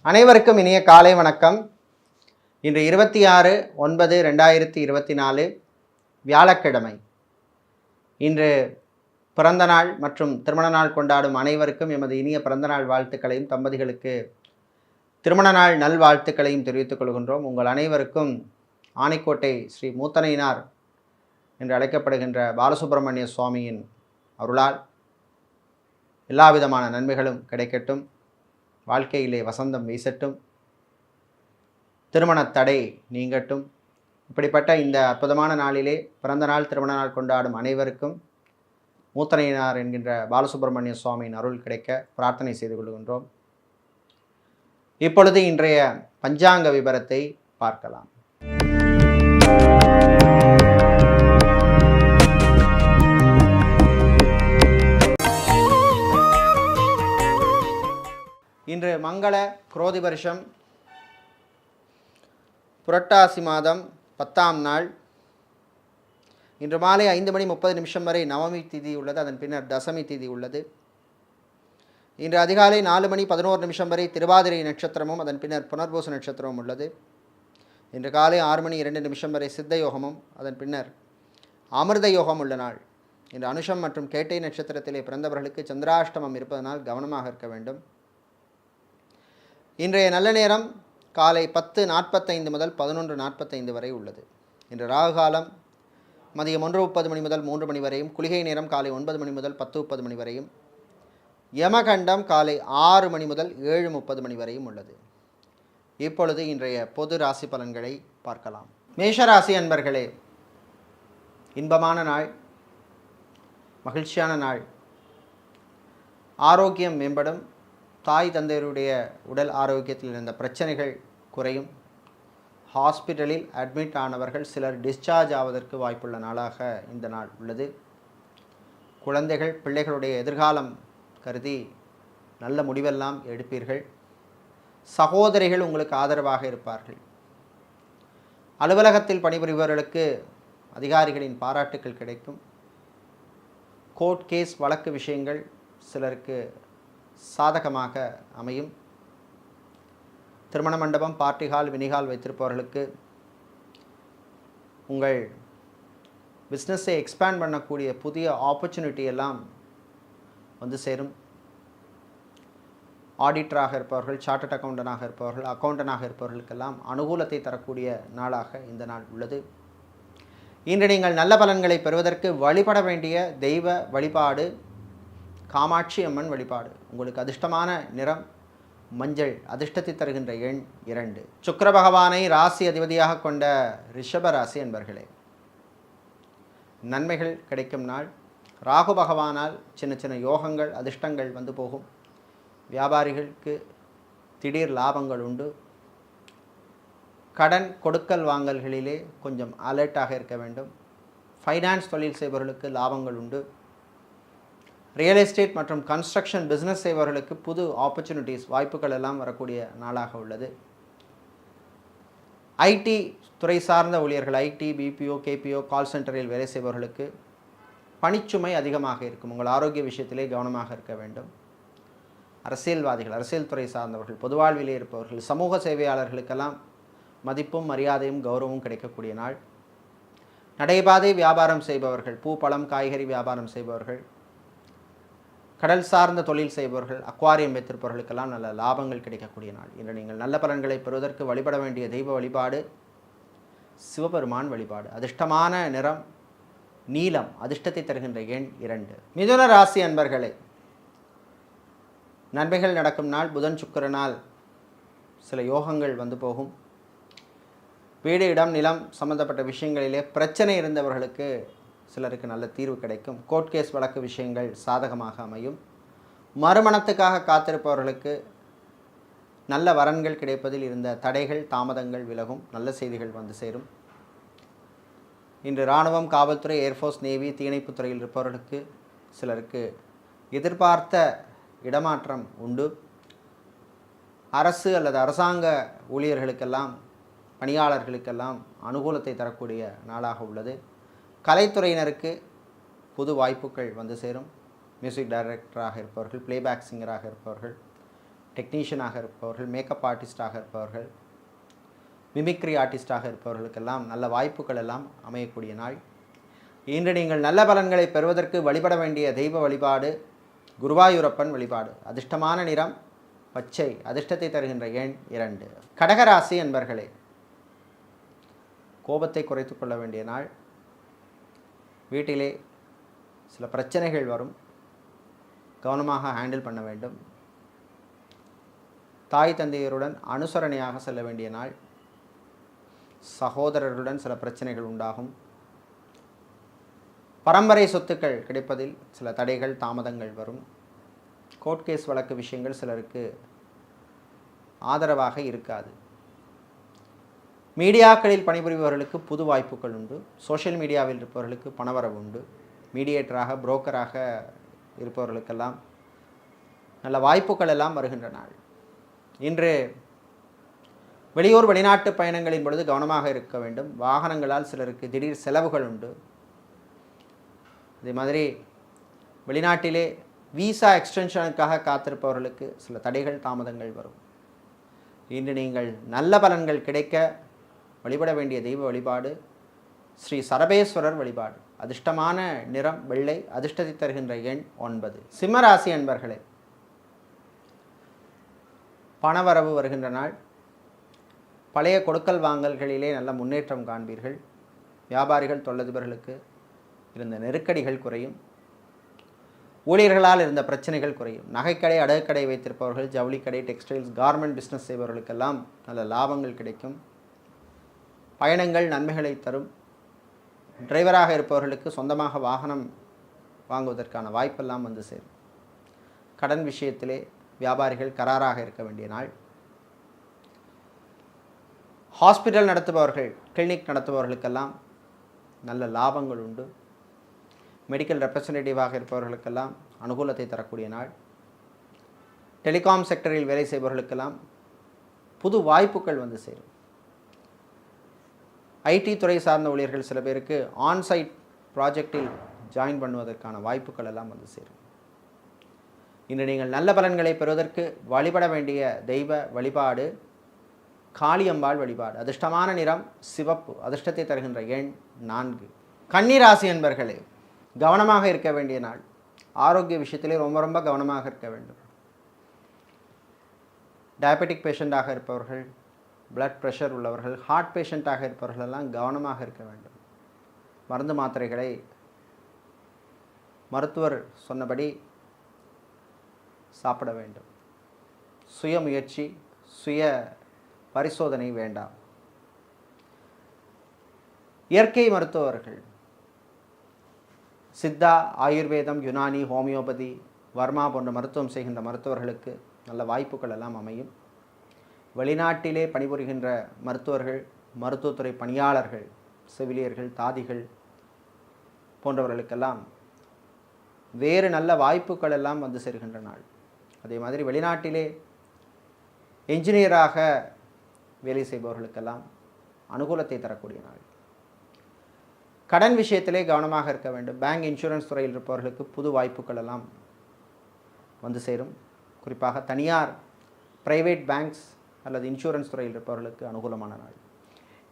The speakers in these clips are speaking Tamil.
அனைவருக்கும் இனிய காலை வணக்கம். இன்று 26/9/2024 வியாழக்கிழமை. இன்று பிறந்த நாள் மற்றும் திருமண நாள் கொண்டாடும் அனைவருக்கும் எமது இனிய பிறந்தநாள் வாழ்த்துக்களையும் தம்பதிகளுக்கு திருமண நாள் நல்வாழ்த்துக்களையும் தெரிவித்துக் கொள்கின்றோம். உங்கள் அனைவருக்கும் ஆனைக்கோட்டை ஸ்ரீ மூத்தனையினார் என்று அழைக்கப்படுகின்ற பாலசுப்பிரமணிய சுவாமியின் அருளால் எல்லா விதமான நன்மைகளும் கிடைக்கட்டும். வாழ்க்கையிலே வசந்தம் வீசட்டும். திருமண தடை நீங்கட்டும். இப்படிப்பட்ட இந்த அற்புதமான நாளிலே பிறந்த நாள் திருமண நாள் கொண்டாடும் அனைவருக்கும் மூத்தனையினார் என்கின்ற பாலசுப்பிரமணிய சுவாமியின் அருள் கிடைக்க பிரார்த்தனை செய்து கொள்கின்றோம். இப்பொழுது இன்றைய பஞ்சாங்க விபரத்தை பார்க்கலாம். இன்று மங்கள குரோதி வருஷம் புரட்டாசி மாதம் 10ஆம் நாள். இன்று மாலை 5:30 வரை நவமி திதி உள்ளது. அதன் பின்னர் தசமி திதி உள்ளது. இன்று அதிகாலை 4:11 வரை திருவாதிரை நட்சத்திரமும் அதன் பின்னர் புனர்பூச நட்சத்திரமும் உள்ளது. இன்று காலை 6:02 வரை சித்த யோகமும் அதன் பின்னர் அமிர்த யோகம் உள்ள நாள். இன்று அனுஷம் மற்றும் கேட்டை நட்சத்திரத்திலே பிறந்தவர்களுக்கு சந்திராஷ்டமம் இருப்பதனால் கவனமாக இருக்க வேண்டும். இன்றைய நல்ல நேரம் காலை 10:45 முதல் 11:45 வரை உள்ளது. இன்று ராகு காலம் மதியம் 1:30 முதல் 3 மணி வரையும், குளிகை நேரம் காலை 9 மணி முதல் 10:30 மணி வரையும், யமகண்டம் காலை 6 மணி முதல் 7:30 மணி வரையும் உள்ளது. இப்பொழுது இன்றைய பொது ராசி பலன்களை பார்க்கலாம். மேஷராசி அன்பர்களே, இன்பமான நாள், மகிழ்ச்சியான நாள். ஆரோக்கியம் மேம்படும். தாய் தந்தையருடைய உடல் ஆரோக்கியத்தில் இருந்த பிரச்சனைகள் குறையும். ஹாஸ்பிட்டலில் அட்மிட் ஆனவர்கள் சிலர் டிஸ்சார்ஜ் ஆவதற்கு வாய்ப்புள்ள நாளாக இந்த நாள் உள்ளது. குழந்தைகள் பிள்ளைகளுடைய எதிர்காலம் கருதி நல்ல முடிவெல்லாம் எடுப்பீர்கள். சகோதரிகள் உங்களுக்கு ஆதரவாக இருப்பார்கள். அலுவலகத்தில் பணிபுரிபவர்களுக்கு அதிகாரிகளின் பாராட்டுக்கள் கிடைக்கும். கோர்ட் கேஸ் வழக்கு விஷயங்கள் சிலருக்கு சாதகமாக அமையும். திருமண மண்டபம், பார்ட்டி ஹால், வினிஹால் வைத்திருப்பவர்களுக்கு உங்கள் பிஸ்னஸை எக்ஸ்பேண்ட் பண்ணக்கூடிய புதிய ஆப்பர்ச்சுனிட்டி எல்லாம் வந்து சேரும். ஆடிட்டராக இருப்பவர்கள், சார்ட்டர்ட் அக்கௌண்டனாக இருப்பவர்கள், அக்கௌண்டனாக இருப்பவர்களுக்கெல்லாம் அனுகூலத்தை தரக்கூடிய நாளாக இந்த நாள் உள்ளது. இன்று நீங்கள் நல்ல பலன்களை பெறுவதற்கு வழிபட வேண்டிய தெய்வ வழிபாடு காமாட்சி அம்மன் வழிபாடு. உங்களுக்கு அதிர்ஷ்டமான நிறம் மஞ்சள். அதிர்ஷ்டத்தை தருகின்ற எண் 2. சுக்கிர பகவானை ராசி அதிபதியாக கொண்ட ரிஷப ராசி என்பர்களே, நன்மைகள் கிடைக்கும் நாள். ராகு பகவானால் சின்ன சின்ன யோகங்கள் அதிர்ஷ்டங்கள் வந்து போகும். வியாபாரிகளுக்கு திடீர் லாபங்கள் உண்டு. கடன் கொடுக்கல் வாங்கல்களிலே கொஞ்சம் அலர்ட்டாக இருக்க வேண்டும். ஃபைனான்ஸ் தொழில் செய்பவர்களுக்கு லாபங்கள் உண்டு. ரியல் எஸ்டேட் மற்றும் கன்ஸ்ட்ரக்ஷன் பிஸ்னஸ் செய்பவர்களுக்கு புது ஆப்பர்ச்சுனிட்டிஸ் வாய்ப்புகள் எல்லாம் வரக்கூடிய நாளாக உள்ளது. ஐடி துறை சார்ந்த ஊழியர்கள், ஐடி, பிபிஓ, கேபிஓ, கால் சென்டரில் வேலை செய்பவர்களுக்கு பணிச்சுமை அதிகமாக இருக்கும். உங்கள் ஆரோக்கிய விஷயத்திலே கவனமாக இருக்க வேண்டும். அரசியல்வாதிகள், அரசியல் துறை சார்ந்தவர்கள், பொது வாழ்விலே இருப்பவர்கள், சமூக சேவையாளர்களுக்கெல்லாம் மதிப்பும் மரியாதையும் கௌரவமும் கிடைக்கக்கூடிய நாள். நடைபாதை வியாபாரம் செய்பவர்கள், பூ, பழம், காய்கறி வியாபாரம் செய்பவர்கள், கடல் சார்ந்த தொழில் செய்பவர்கள், அக்வாரியம் வைத்திருப்பவர்களுக்கெல்லாம் நல்ல லாபங்கள் கிடைக்கக்கூடிய நாள். இன்று நீங்கள் நல்ல பலன்களை பெறுவதற்கு வழிபட வேண்டிய தெய்வ வழிபாடு சிவபெருமான் வழிபாடு. அதிர்ஷ்டமான நிறம் நீலம். அதிர்ஷ்டத்தை தருகின்ற எண் 2. மிதுன ராசி அன்பர்களே, நன்மைகள் நடக்கும் நாள். புதன் சுக்கிரனால் சில யோகங்கள் வந்து போகும். வீடு, இடம், நிலம் சம்பந்தப்பட்ட விஷயங்களிலே பிரச்சனை இருந்தவர்களுக்கு சிலருக்கு நல்ல தீர்வு கிடைக்கும். கோர்ட் கேஸ் வழக்கு விஷயங்கள் சாதகமாக அமையும். மறுமணத்துக்காக காத்திருப்பவர்களுக்கு நல்ல வரன்கள் கிடைப்பதில் இருந்த தடைகள், தாமதங்கள் விலகும். நல்ல செய்திகள் வந்து சேரும். இன்று இராணுவம், காவல்துறை, ஏர்ஃபோர்ஸ், நேவி, தீயணைப்புத் துறையில் இருப்பவர்களுக்கு சிலருக்கு எதிர்பார்த்த இடமாற்றம் உண்டு. அரசு அல்லது அரசாங்க ஊழியர்களுக்கெல்லாம், பணியாளர்களுக்கெல்லாம் அனுகூலத்தை தரக்கூடிய நாளாக உள்ளது. கலைத்துறையினருக்கு புது வாய்ப்புகள் வந்து சேரும். மியூசிக் டைரக்டராக இருப்பவர்கள், பிளேபேக் சிங்கராக இருப்பவர்கள், டெக்னீஷியனாக இருப்பவர்கள், மேக்கப் ஆர்டிஸ்டாக இருப்பவர்கள், மிமிக்ரி ஆர்டிஸ்டாக இருப்பவர்களுக்கெல்லாம் நல்ல வாய்ப்புகள் எல்லாம் அமையக்கூடிய நாள். இன்று நீங்கள் நல்ல பலன்களை பெறுவதற்கு வழிபட வேண்டிய தெய்வ வழிபாடு குருவாயூரப்பன் வழிபாடு. அதிர்ஷ்டமான நிறம் பச்சை. அதிர்ஷ்டத்தை தருகின்ற எண் 2. கடகராசி என்பர்களே, கோபத்தை குறைத்து கொள்ள வேண்டிய நாள். வீட்டிலே சில பிரச்சனைகள் வரும், கவனமாக ஹேண்டில் பண்ண வேண்டும். தாய் தந்தையருடன் அனுசரணையாக செல்ல வேண்டிய நாள். சகோதரர்களுடன் சில பிரச்சனைகள் உண்டாகும். பரம்பரை சொத்துக்கள் கிடைப்பதில் சில தடைகள் தாமதங்கள் வரும். கோர்ட் கேஸ் வழக்கு விஷயங்கள் சிலருக்கு ஆதரவாக இருக்காது. மீடியாக்களில் பணிபுரிபவர்களுக்கு புது வாய்ப்புகள் உண்டு. சோஷியல் மீடியாவில் இருப்பவர்களுக்கு பணவரவு உண்டு. மீடியேட்டராக புரோக்கராக இருப்பவர்களுக்கெல்லாம் நல்ல வாய்ப்புகள் எல்லாம் வருகின்ற நாள். இன்று வெளியூர் வெளிநாட்டு பயணங்களின் பொழுது கவனமாக இருக்க வேண்டும். வாகனங்களால் சிலருக்கு திடீர் செலவுகள் உண்டு. அதே மாதிரி வெளிநாட்டிலே விசா எக்ஸ்டென்ஷனுக்காக காத்திருப்பவர்களுக்கு சில தடைகள் தாமதங்கள் வரும். இன்று நீங்கள் நல்ல பலன்கள் கிடைக்க வழிபட வேண்டிய தெய்வ வழிபாடு ஸ்ரீ சரபேஸ்வரர் வழிபாடு. அதிர்ஷ்டமான நிறம் வெள்ளை. அதிர்ஷ்டத்தை தருகின்ற எண் 9. சிம்மராசி அன்பர்களே, பணவரவு வருகின்ற நாள். பழைய கொடுக்கல் வாங்கல்களிலே நல்ல முன்னேற்றம் காண்பீர்கள். வியாபாரிகள் தொழிலதிபர்களுக்கு இருந்த நெருக்கடிகள் குறையும். ஊழியர்களால் இருந்த பிரச்சனைகள் குறையும். நகைக்கடை, அடகுக்கடை வைத்திருப்பவர்கள், ஜவுளிக்கடை, டெக்ஸ்டைல்ஸ், கார்மெண்ட் பிஸ்னஸ் செய்பவர்களுக்கெல்லாம் நல்ல லாபங்கள் கிடைக்கும். பயணங்கள் நன்மைகளை தரும். டிரைவராக இருப்பவர்களுக்கு சொந்தமாக வாகனம் வாங்குவதற்கான வாய்ப்பெல்லாம் வந்து சேரும். கடன் விஷயத்திலே வியாபாரிகள் கராராக இருக்க வேண்டிய நாள். ஹாஸ்பிட்டல் நடத்துபவர்கள், கிளினிக் நடத்துபவர்களுக்கெல்லாம் நல்ல லாபங்கள் உண்டு. மெடிக்கல் ரெப்ரசன்டேட்டிவாக இருப்பவர்களுக்கெல்லாம் அனுகூலத்தை தரக்கூடிய நாள். டெலிகாம் செக்டரில் வேலை செய்பவர்களுக்கெல்லாம் புது வாய்ப்புகள் வந்து சேரும். ஐடி துறை சார்ந்த ஊழியர்கள் சில பேருக்கு ஆன்சைட் ப்ராஜெக்டில் ஜாயின் பண்ணுவதற்கான வாய்ப்புகள் எல்லாம் வந்து சேரும். இன்று நீங்கள் நல்ல பலன்களை பெறுவதற்கு வழிபட வேண்டிய தெய்வ வழிபாடு காளியம்பாள் வழிபாடு. அதிர்ஷ்டமான நிறம் சிவப்பு. அதிர்ஷ்டத்தை தருகின்ற எண் 4. கன்னிராசி என்பர்களே, கவனமாக இருக்க வேண்டிய நாள். ஆரோக்கிய விஷயத்திலே ரொம்ப கவனமாக இருக்க வேண்டும். டயபெட்டிக் பேஷண்ட்டாக இருப்பவர்கள், பிளட் ப்ரெஷர் உள்ளவர்கள், ஹார்ட் பேஷண்ட்டாக இருப்பவர்களெல்லாம் கவனமாக இருக்க வேண்டும். மருந்து மாத்திரைகளை மருத்துவர் சொன்னபடி சாப்பிட வேண்டும். சுய முயற்சி, சுய பரிசோதனை வேண்டாம். இயற்கை மருத்துவர்கள், சித்தா, ஆயுர்வேதம், யுனானி, ஹோமியோபதி, வர்மா போன்ற மருத்துவம் செய்கின்ற மருத்துவர்களுக்கு நல்ல வாய்ப்புகள் எல்லாம் அமையும். வெளிநாட்டிலே பணிபுரிகின்ற மருத்துவர்கள், மருத்துவத்துறை பணியாளர்கள், செவிலியர்கள், தாதிகள் போன்றவர்களுக்கெல்லாம் வேறு நல்ல வாய்ப்புகள் எல்லாம் வந்து சேர்கின்ற நாள். அதே மாதிரி வெளிநாட்டிலே என்ஜினியராக வேலை செய்பவர்களுக்கெல்லாம் அனுகூலத்தை தரக்கூடிய நாள். கடன் விஷயத்திலே கவனமாக இருக்க வேண்டும். பேங்க், இன்சூரன்ஸ் துறையில் இருப்பவர்களுக்கு புது வாய்ப்புகள் எல்லாம் வந்து சேரும். குறிப்பாக தனியார் பிரைவேட் பேங்க்ஸ் அல்லது இன்சூரன்ஸ் துறையில் இருப்பவர்களுக்கு அனுகூலமான நாள்.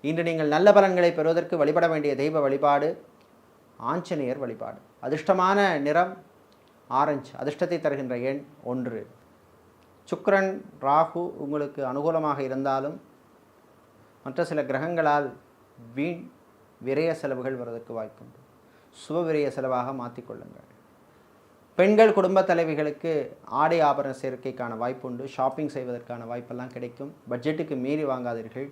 இன்று நீங்கள் நல்ல பலன்களை பெறுவதற்கு வழிபட வேண்டிய தெய்வ வழிபாடு ஆஞ்சநேயர் வழிபாடு. அதிர்ஷ்டமான நிறம் ஆரஞ்சு. அதிர்ஷ்டத்தை தருகின்ற எண் 1. சுக்கிரன், ராகு உங்களுக்கு அனுகூலமாக இருந்தாலும் மற்ற சில கிரகங்களால் வீண் விரய செலவுகள் வருவதற்கு வாய்ப்புண்டு. சுப விரய செலவாக மாற்றிக்கொள்ளுங்கள். பெண்கள் குடும்ப தலைவிகளுக்கு ஆடை ஆபரண சேர்க்கைக்கான வாய்ப்புண்டு. ஷாப்பிங் செய்வதற்கான வாய்ப்பெல்லாம் கிடைக்கும். பட்ஜெட்டுக்கு மீறி வாங்காதீர்கள்.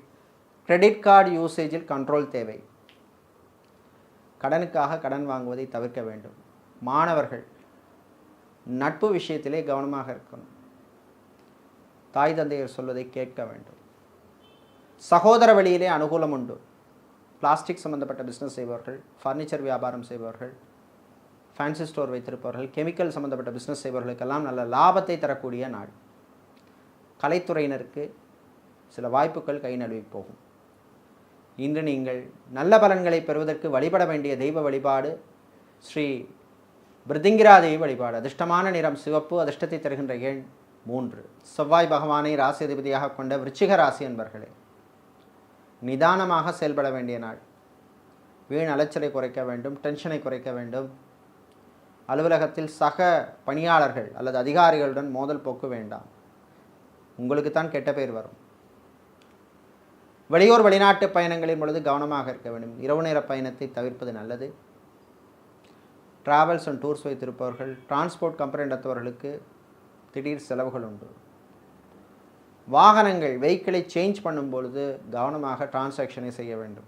கிரெடிட் கார்டு யூசேஜில் கண்ட்ரோல் தேவை. கடனுக்காக கடன் வாங்குவதை தவிர்க்க வேண்டும். மாணவர்கள் நட்பு விஷயத்திலே கவனமாக இருக்கணும். தாய் தந்தையர் சொல்வதை கேட்க வேண்டும். சகோதர வழியிலே அனுகூலம் உண்டு. பிளாஸ்டிக் சம்பந்தப்பட்ட பிஸ்னஸ் செய்பவர்கள், ஃபர்னிச்சர் வியாபாரம் செய்பவர்கள், ஃபேன்சி ஸ்டோர் வைத்திருப்பவர்கள், கெமிக்கல் சம்பந்தப்பட்ட பிஸ்னஸ் செய்பவர்களுக்கெல்லாம் நல்ல லாபத்தை தரக்கூடிய நாள். கலைத்துறையினருக்கு சில வாய்ப்புகள் கை நழுவி போகும். இன்று நீங்கள் நல்ல பலன்களை பெறுவதற்கு வழிபட வேண்டிய தெய்வ வழிபாடு ஸ்ரீ பிருதிங்கிரா தேவி வழிபாடு. அதிர்ஷ்டமான நிறம் சிவப்பு. அதிர்ஷ்டத்தை தருகின்ற எண் 3. செவ்வாய் பகவானை ராசி அதிபதியாக கொண்ட விருச்சிக ராசி அன்பர்களே, நிதானமாக செயல்பட வேண்டிய நாள். வீண் அலைச்சலை குறைக்க வேண்டும், டென்ஷனை குறைக்க வேண்டும். அலுவலகத்தில் சக பணியாளர்கள் அல்லது அதிகாரிகளுடன் மோதல் போக்கு வேண்டாம். உங்களுக்கு தான் கெட்ட பேர் வரும். வெளியூர் வெளிநாட்டு பயணங்களின் பொழுது கவனமாக இருக்க வேண்டும். இரவு நேர பயணத்தை தவிர்ப்பது நல்லது. டிராவல்ஸ் அண்ட் டூர்ஸ் வைத்திருப்பவர்கள், டிரான்ஸ்போர்ட் கம்பெனி நடத்துபவர்களுக்கு திடீர் செலவுகள் உண்டு. வாகனங்கள் வெஹிக்கிளை சேஞ்ச் பண்ணும் பொழுது கவனமாக டிரான்சாக்ஷனை செய்ய வேண்டும்.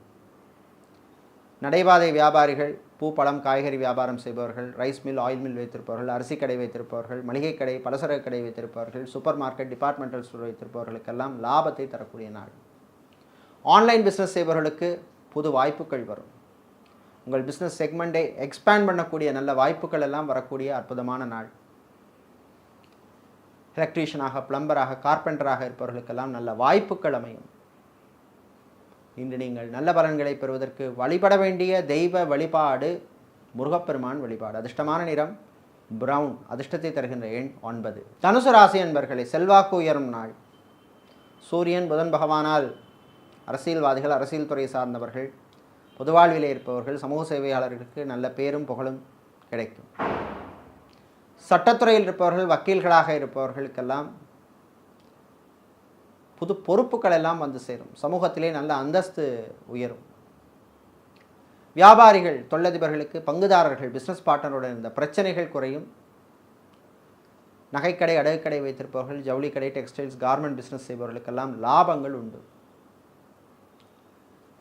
நடைபாதை வியாபாரிகள், பூ பழம் காய்கறி வியாபாரம் செய்பவர்கள், ரைஸ் மில் ஆயில் மில் வைத்திருப்பவர்கள், அரிசி கடை வைத்திருப்பவர்கள், மளிகை கடை பலசரக்கு கடை வைத்திருப்பவர்கள், சூப்பர் மார்க்கெட் டிபார்ட்மெண்டல் ஸ்டோர் வைத்திருப்பவர்களுக்கெல்லாம் லாபத்தை தரக்கூடிய நாள். ஆன்லைன் பிஸ்னஸ் செய்பவர்களுக்கு புது வாய்ப்புகள் வரும். உங்கள் பிஸ்னஸ் செக்மெண்ட்டை எக்ஸ்பேண்ட் பண்ணக்கூடிய நல்ல வாய்ப்புகள் எல்லாம் வரக்கூடிய அற்புதமான நாள். எலக்ட்ரீஷியனாக, பிளம்பராக, கார்பெண்டராக இருப்பவர்களுக்கெல்லாம் நல்ல வாய்ப்புகள் அமையும். இன்று நீங்கள் நல்ல பலன்களை பெறுவதற்கு வழிபட வேண்டிய தெய்வ வழிபாடு முருகப்பெருமான் வழிபாடு. அதிர்ஷ்டமான நிறம் பிரவுன். அதிர்ஷ்டத்தை தருகின்ற எண் 9. தனுசு ராசி என்பர்களை, செல்வாக்கு உயரும் நாள். சூரியன் புதன் பகவானால் அரசியல்வாதிகள், அரசியல் துறை சார்ந்தவர்கள், பொது வாழ்விலே இருப்பவர்கள், சமூக சேவையாளர்களுக்கு நல்ல பேரும் புகழும் கிடைக்கும். சட்டத்துறையில் இருப்பவர்கள், வக்கீல்களாக இருப்பவர்களுக்கெல்லாம் புது பொறுப்புகள் எல்லாம் வந்து சேரும். சமூகத்திலே நல்ல அந்தஸ்து உயரும். வியாபாரிகள், தொழிலதிபர்களுக்கு, பங்குதாரர்கள், பிஸ்னஸ் பார்ட்னருடன் இருந்த பிரச்சனைகள் குறையும். நகைக்கடை, அடகுக்கடை வைத்திருப்பவர்கள், ஜவுளிக்கடை, டெக்ஸ்டைல்ஸ், கார்மெண்ட் பிஸ்னஸ் செய்பவர்களுக்கெல்லாம் லாபங்கள் உண்டு.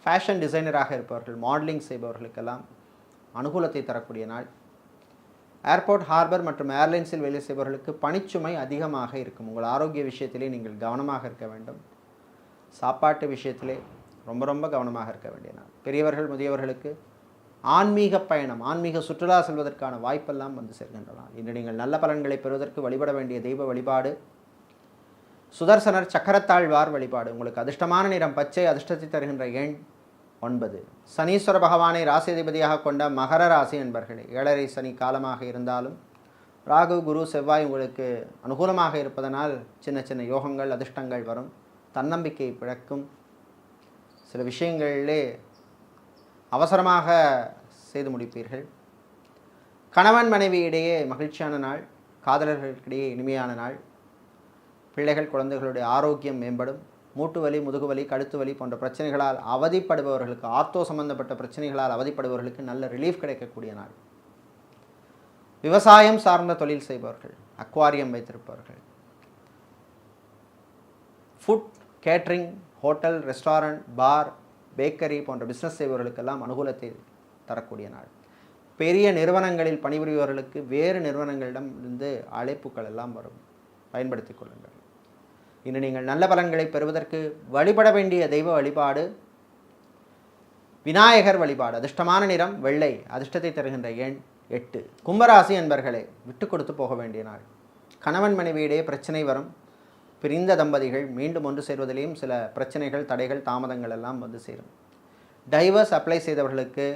ஃபேஷன் டிசைனராக இருப்பவர்கள், மாடலிங் செய்பவர்களுக்கெல்லாம் அனுகூலத்தை தரக்கூடிய நாள். ஏர்போர்ட், ஹார்பர் மற்றும் ஏர்லைன்ஸில் வேலை செய்பவர்களுக்கு பணிச்சுமை அதிகமாக இருக்கும். உங்கள் ஆரோக்கிய விஷயத்திலே நீங்கள் கவனமாக இருக்க வேண்டும். சாப்பாட்டு விஷயத்திலே ரொம்ப கவனமாக இருக்க வேண்டிய நாள். பெரியவர்கள், முதியவர்களுக்கு ஆன்மீக பயணம், ஆன்மீக சுற்றுலா செல்வதற்கான வாய்ப்பெல்லாம் வந்து சேர்கின்றன. இன்று நீங்கள் நல்ல பலன்களை பெறுவதற்கு வழிபட வேண்டிய தெய்வ வழிபாடு சுதர்சனர் சக்கரத்தாழ்வார் வழிபாடு. உங்களுக்கு அதிர்ஷ்டமான நிறம் பச்சை. அதிர்ஷ்டத்தை தருகின்ற எண் 9. சனீஸ்வர பகவானை ராசி அதிபதியாக கொண்ட மகர ராசி என்பர்களே, 7.5 சனி காலமாக இருந்தாலும் ராகு, குரு, செவ்வாய் உங்களுக்கு அனுகூலமாக இருப்பதனால் சின்ன யோகங்கள், அதிர்ஷ்டங்கள் வரும். தன்னம்பிக்கை பிழக்கும். சில விஷயங்களிலே அவசரமாக செய்து முடிப்பீர்கள். கணவன் மனைவி இடையே மகிழ்ச்சியான நாள். காதலர்களுக்கிடையே இனிமையான நாள். பிள்ளைகள், குழந்தைகளுடைய ஆரோக்கியம் மேம்படும். மூட்டு வலி, முதுகு வலி, கழுத்து வலி போன்ற பிரச்சனைகளால் அவதிப்படுபவர்களுக்கு, ஆர்த்தோ சம்பந்தப்பட்ட பிரச்சனைகளால் அவதிப்படுபவர்களுக்கு நல்ல ரிலீஃப் கிடைக்கக்கூடிய நாள். விவசாயம் சார்ந்த தொழில் செய்பவர்கள், அக்வாரியம் வைத்திருப்பவர்கள், ஃபுட் கேட்ரிங், ஹோட்டல், ரெஸ்டாரண்ட், பார், பேக்கரி போன்ற பிஸ்னஸ் செய்பவர்களுக்கெல்லாம் அனுகூலத்தை தரக்கூடிய நாள். பெரிய நிறுவனங்களில் பணிபுரிபவர்களுக்கு வேறு நிறுவனங்களிடம் இருந்து அழைப்புகள் எல்லாம் வரும். பயன்படுத்திக் கொள்ளுங்கள். இன்று நீங்கள் நல்ல பலன்களை பெறுவதற்கு வழிபட வேண்டிய தெய்வ வழிபாடு விநாயகர் வழிபாடு. அதிர்ஷ்டமான நிறம் வெள்ளை. அதிர்ஷ்டத்தை தருகின்ற எண் 8. கும்பராசி என்பர்களே, விட்டு கொடுத்து போக வேண்டிய நாள். கணவன் மனைவியிடையே பிரச்சனை வரும். பிரிந்த தம்பதிகள் மீண்டும் ஒன்று சேர்வதிலேயும் சில பிரச்சனைகள், தடைகள், தாமதங்கள் எல்லாம் வந்து சேரும். டைவர்ஸ் அப்ளை செய்தவர்களுக்கு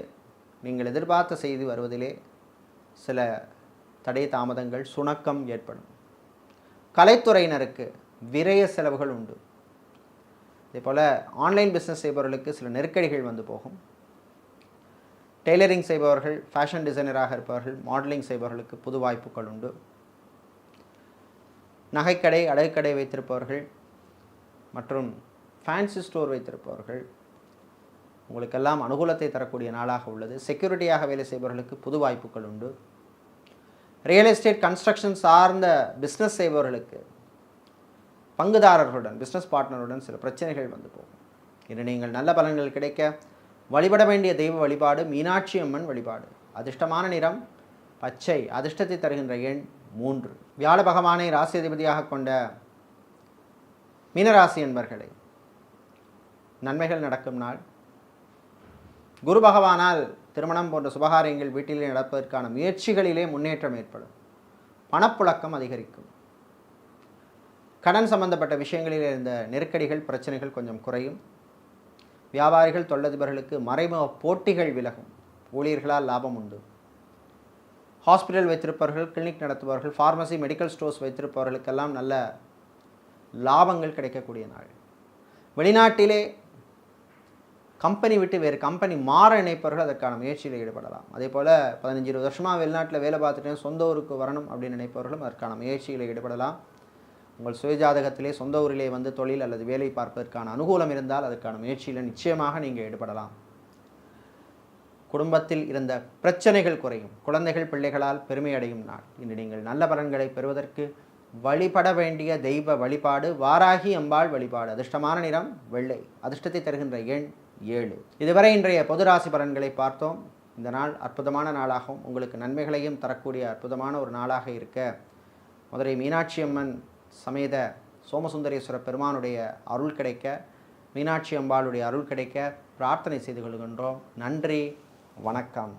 நீங்கள் எதிர்பார்த்த செய்தி வருவதிலே சில தடை, தாமதங்கள், சுணக்கம் ஏற்படும். கலைத்துறையினருக்கு விரய செலவுகள் உண்டு. இதேபோல் ஆன்லைன் பிஸ்னஸ் செய்பவர்களுக்கு சில நெருக்கடிகள் வந்து போகும். டெய்லரிங் செய்பவர்கள், ஃபேஷன் டிசைனராக இருப்பவர்கள், மாடலிங் செய்பவர்களுக்கு புது வாய்ப்புகள் உண்டு. நகைக்கடை, அடகுக்கடை வைத்திருப்பவர்கள் மற்றும் ஃபேன்சி ஸ்டோர் வைத்திருப்பவர்கள் உங்களுக்கெல்லாம் அனுகூலத்தை தரக்கூடிய நாளாக உள்ளது. செக்யூரிட்டியாக வேலை செய்பவர்களுக்கு புது வாய்ப்புகள் உண்டு. ரியல் எஸ்டேட், கன்ஸ்ட்ரக்ஷன் சார்ந்த பிஸ்னஸ் செய்பவர்களுக்கு பங்குதாரர்களுடன், பிஸ்னஸ் பார்ட்னருடன் சில பிரச்சனைகள் வந்து போகும். இன்று நீங்கள் நல்ல பலன்கள் கிடைக்க வழிபட வேண்டிய தெய்வ வழிபாடு மீனாட்சி அம்மன் வழிபாடு. அதிர்ஷ்டமான நிறம் பச்சை. அதிர்ஷ்டத்தை தருகின்ற எண் 3. வியாழ பகவானை ராசி அதிபதியாக கொண்ட மீனராசி என்பர்களே, நன்மைகள் நடக்கும் நாள். குரு பகவானால் திருமணம் போன்ற சுபகாரியங்கள் வீட்டிலே நடப்பதற்கான முயற்சிகளிலே முன்னேற்றம் ஏற்படும். பணப்புழக்கம் அதிகரிக்கும். கடன் சம்பந்தப்பட்ட விஷயங்களில் இருந்த நெருக்கடிகள், பிரச்சனைகள் கொஞ்சம் குறையும். வியாபாரிகள், தொழிலதிபர்களுக்கு மறைமுக போட்டிகள் விலகும். ஊழியர்களால் லாபம் உண்டு. ஹாஸ்பிட்டல் வைத்திருப்பவர்கள், கிளினிக் நடத்துபவர்கள், ஃபார்மசி, மெடிக்கல் ஸ்டோர்ஸ் வைத்திருப்பவர்களுக்கெல்லாம் நல்ல லாபங்கள் கிடைக்கக்கூடிய நாள். வெளிநாட்டிலே கம்பெனி விட்டு வேறு கம்பெனி மாற நினைப்பவர்கள் அதற்கான முயற்சியில் ஈடுபடலாம். அதே போல் 15-20 வருஷமாக வெளிநாட்டில் வேலை பார்த்துட்டு சொந்த ஊருக்கு வரணும் அப்படின்னு நினைப்பவர்களும் அதற்கான முயற்சியில் ஈடுபடலாம். உங்கள் சுயஜாதகத்திலே சொந்த ஊரிலே வந்து தொழில் அல்லது வேலை பார்ப்பதற்கான அனுகூலம் இருந்தால் அதற்கான முயற்சியில் நிச்சயமாக நீங்கள் ஈடுபடலாம். குடும்பத்தில் இருந்த பிரச்சனைகள் குறையும். குழந்தைகள் பிள்ளைகளால் பெருமை அடையும் நாள். இன்று நீங்கள் நல்ல பலன்களை பெறுவதற்கு வழிபட வேண்டிய தெய்வ வழிபாடு வாராகி அம்பாள் வழிபாடு. அதிர்ஷ்டமான நிறம் வெள்ளை. அதிர்ஷ்டத்தை தருகின்ற எண் 7. இதுவரை இன்றைய பொது ராசி பலன்களை பார்த்தோம். இந்த நாள் அற்புதமான நாளாகவும் உங்களுக்கு நன்மைகளையும் தரக்கூடிய அற்புதமான ஒரு நாளாக இருக்க மதுரை மீனாட்சி அம்மன் சமேத சோமசுந்தரேஸ்வர பெருமானுடைய அருள் கிடைக்க, மீனாட்சி அம்பாளுடைய அருள் கிடைக்க பிரார்த்தனை செய்து கொள்கின்றோம். நன்றி, வணக்கம்.